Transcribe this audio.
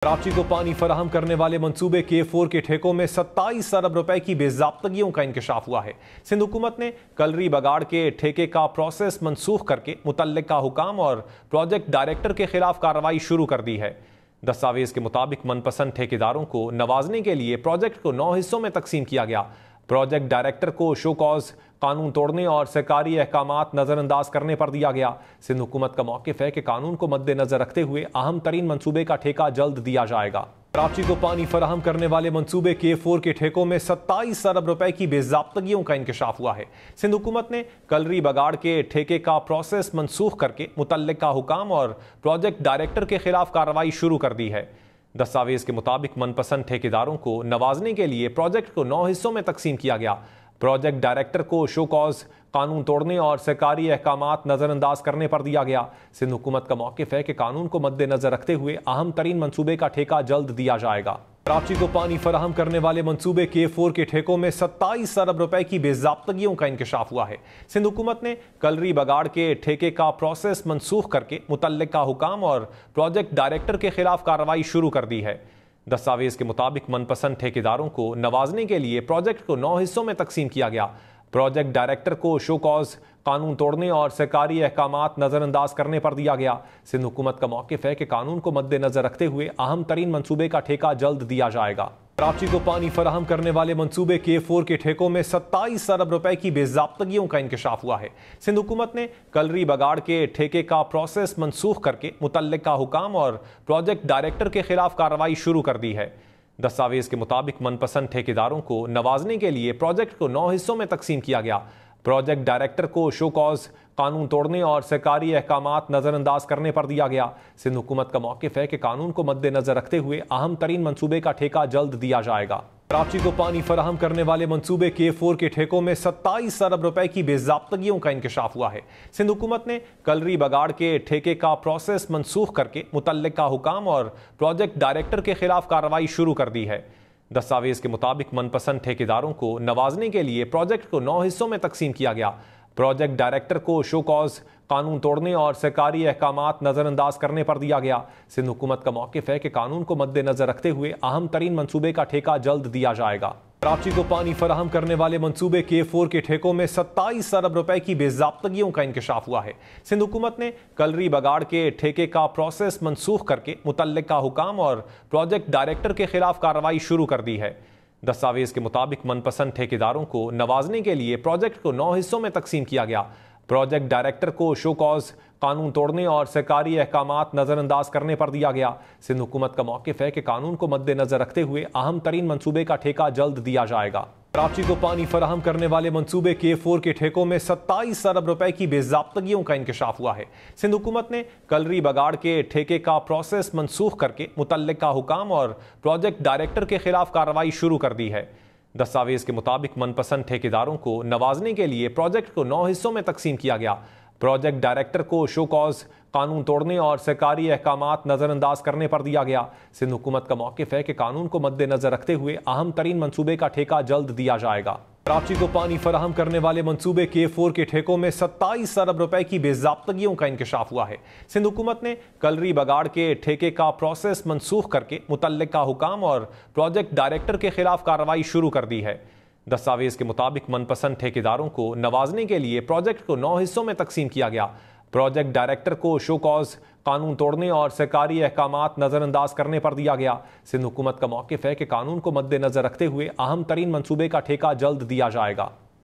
कराची को पानी फराहम करने वाले मंसूबे K4 के ठेकों में 27 अरब रुपए की बेज़ाब्तगियों का इंकशाफ हुआ है। सिंध हुकूमत ने कलरी बगाड़ के ठेके का प्रोसेस मनसूख करके मुतल्लिका हुकाम और प्रोजेक्ट डायरेक्टर के खिलाफ कार्रवाई शुरू कर दी है। दस्तावेज के मुताबिक मनपसंद ठेकेदारों को नवाजने के लिए प्रोजेक्ट को 9 हिस्सों में तकसीम किया गया। प्रोजेक्ट डायरेक्टर को शो कॉज, कानून तोड़ने और सरकारी अहकामात नजरअंदाज करने पर दिया गया। सिंध हुकूमत का मौक़िफ़ है कि कानून को मद्देनजर रखते हुए अहम तरीन मंसूबे का ठेका जल्द दिया जाएगा। कराची को पानी फराहम करने वाले मंसूबे K4 के ठेकों में 27 अरब रुपए की बेज़ाब्तगियों का इंकशाफ हुआ है। सिंध हुकूमत ने कलरी बगाड़ के ठेके का प्रोसेस मनसूख करके मुतल्लिका हुकाम और प्रोजेक्ट डायरेक्टर के खिलाफ कार्रवाई शुरू कर दी है। दस्तावेज के मुताबिक मनपसंद ठेकेदारों को नवाजने के लिए प्रोजेक्ट को 9 हिस्सों में तकसीम किया गया। प्रोजेक्ट डायरेक्टर को शो कॉज, कानून तोड़ने और सरकारी अहकामात नजरअंदाज करने पर दिया गया। सिंध हुकूमत का मौक़िफ़ है कि कानून को मद्देनजर रखते हुए अहम तरीन मंसूबे का ठेका जल्द दिया जाएगा। कराची को पानी फराहम करने वाले मंसूबे K4 के ठेकों में 27 अरब रुपए की बेज़ाब्तगियों का इंकशाफ हुआ है। सिंध हुकूमत ने कलरी बगाड़ के ठेके का प्रोसेस मनसूख करके मुतल्लिका हुकाम और प्रोजेक्ट डायरेक्टर के खिलाफ कार्रवाई शुरू कर दी है। दस्तावेज के मुताबिक मनपसंद ठेकेदारों को नवाजने के लिए प्रोजेक्ट को 9 हिस्सों में तकसीम किया गया। प्रोजेक्ट डायरेक्टर को शो कॉज, कानून तोड़ने और सरकारी अहकामात नजरअंदाज करने पर दिया गया। सिंध हुकूमत का मौक़िफ़ है कि कानून को मद्देनजर रखते हुए अहम तरीन मंसूबे का ठेका जल्द दिया जाएगा। कराची को पानी फराहम करने वाले मंसूबे K4 के ठेकों में 27 अरब रुपए की बेज़ाब्तगियों का इंकशाफ हुआ है। सिंध हुकूमत ने कलरी बगाड़ के ठेके का प्रोसेस मनसूख करके मुतल्लिका हुकाम और प्रोजेक्ट डायरेक्टर के खिलाफ कार्रवाई शुरू कर दी है। दस्तावेज के मुताबिक मनपसंद ठेकेदारों को नवाजने के लिए प्रोजेक्ट को 9 हिस्सों में तकसीम किया गया। प्रोजेक्ट डायरेक्टर को शो कॉज, कानून तोड़ने और सरकारी अहकामात नजरअंदाज करने पर दिया गया। सिंध हुकूमत का मौक़िफ़ है कि कानून को मद्देनजर रखते हुए अहम तरीन मंसूबे का ठेका जल्द दिया जाएगा। कराची को पानी फराहम करने वाले मंसूबे K4 के ठेकों में 27 अरब रुपए की बेज़ाब्तगियों का इंकशाफ हुआ है। सिंध हुकूमत ने कलरी बगाड़ के ठेके का प्रोसेस मनसूख करके मुतल्लिका हुकाम और प्रोजेक्ट डायरेक्टर के खिलाफ कार्रवाई शुरू कर दी है। दस्तावेज के मुताबिक मनपसंद ठेकेदारों को नवाजने के लिए प्रोजेक्ट को 9 हिस्सों में तकसीम किया गया। प्रोजेक्ट डायरेक्टर को शो कॉज, कानून तोड़ने और सरकारी अहकामात नजरअंदाज करने पर दिया गया। सिंध हुकूमत का मौक़िफ़ है कि कानून को मद्देनजर रखते हुए अहम तरीन मंसूबे का ठेका जल्द दिया जाएगा। कराची को पानी फराहम करने वाले मंसूबे K4 के ठेकों में 27 अरब रुपए की बेज़ाब्तगियों का इंकशाफ हुआ है। सिंध हुकूमत ने कलरी बगाड़ के ठेके का प्रोसेस मनसूख करके मुतल्लिका हुकाम और प्रोजेक्ट डायरेक्टर के खिलाफ कार्रवाई शुरू कर दी है। दस्तावेज के मुताबिक मनपसंद ठेकेदारों को नवाजने के लिए प्रोजेक्ट को 9 हिस्सों में तकसीम किया गया। प्रोजेक्ट डायरेक्टर को शो कॉज, कानून तोड़ने और सरकारी अहकामात नजरअंदाज करने पर दिया गया। सिंध हुकूमत का मौक़िफ़ है कि कानून को मद्देनजर रखते हुए अहम तरीन मंसूबे का ठेका जल्द दिया जाएगा। कराची को पानी फराहम करने वाले मंसूबे K4 के ठेकों में 27 अरब रुपए की बेज़ाब्तगियों का इंकशाफ हुआ है। सिंध हुकूमत ने कलरी बगाड़ के ठेके का प्रोसेस मनसूख करके मुतल्लिका हुकाम और प्रोजेक्ट डायरेक्टर के खिलाफ कार्रवाई शुरू कर दी है। दस्तावेज के मुताबिक मनपसंद ठेकेदारों को नवाजने के लिए प्रोजेक्ट को 9 हिस्सों में तकसीम किया गया। प्रोजेक्ट डायरेक्टर को शो कॉज, कानून तोड़ने और सरकारी अहकामात नजरअंदाज करने पर दिया गया। सिंध हुकूमत का मौक़िफ़ है कि कानून को मद्देनजर रखते हुए अहम तरीन मंसूबे का ठेका जल्द दिया जाएगा। कराची को पानी फराहम करने वाले मंसूबे K4 के ठेकों में 27 अरब रुपए की बेज़ाब्तगियों का इंकशाफ हुआ है। सिंध हुकूमत ने कलरी बगाड़ के ठेके का प्रोसेस मनसूख करके मुतल्लिका हुकाम और प्रोजेक्ट डायरेक्टर के खिलाफ कार्रवाई शुरू कर दी है। दस्तावेज के मुताबिक मनपसंद ठेकेदारों को नवाजने के लिए प्रोजेक्ट को 9 हिस्सों में तकसीम किया गया। प्रोजेक्ट डायरेक्टर को शो कॉज, कानून तोड़ने और सरकारी अहकामात नजरअंदाज करने पर दिया गया। सिंध हुकूमत का मौक़िफ़ है कि कानून को मद्देनजर रखते हुए अहम तरीन मंसूबे का ठेका जल्द दिया जाएगा।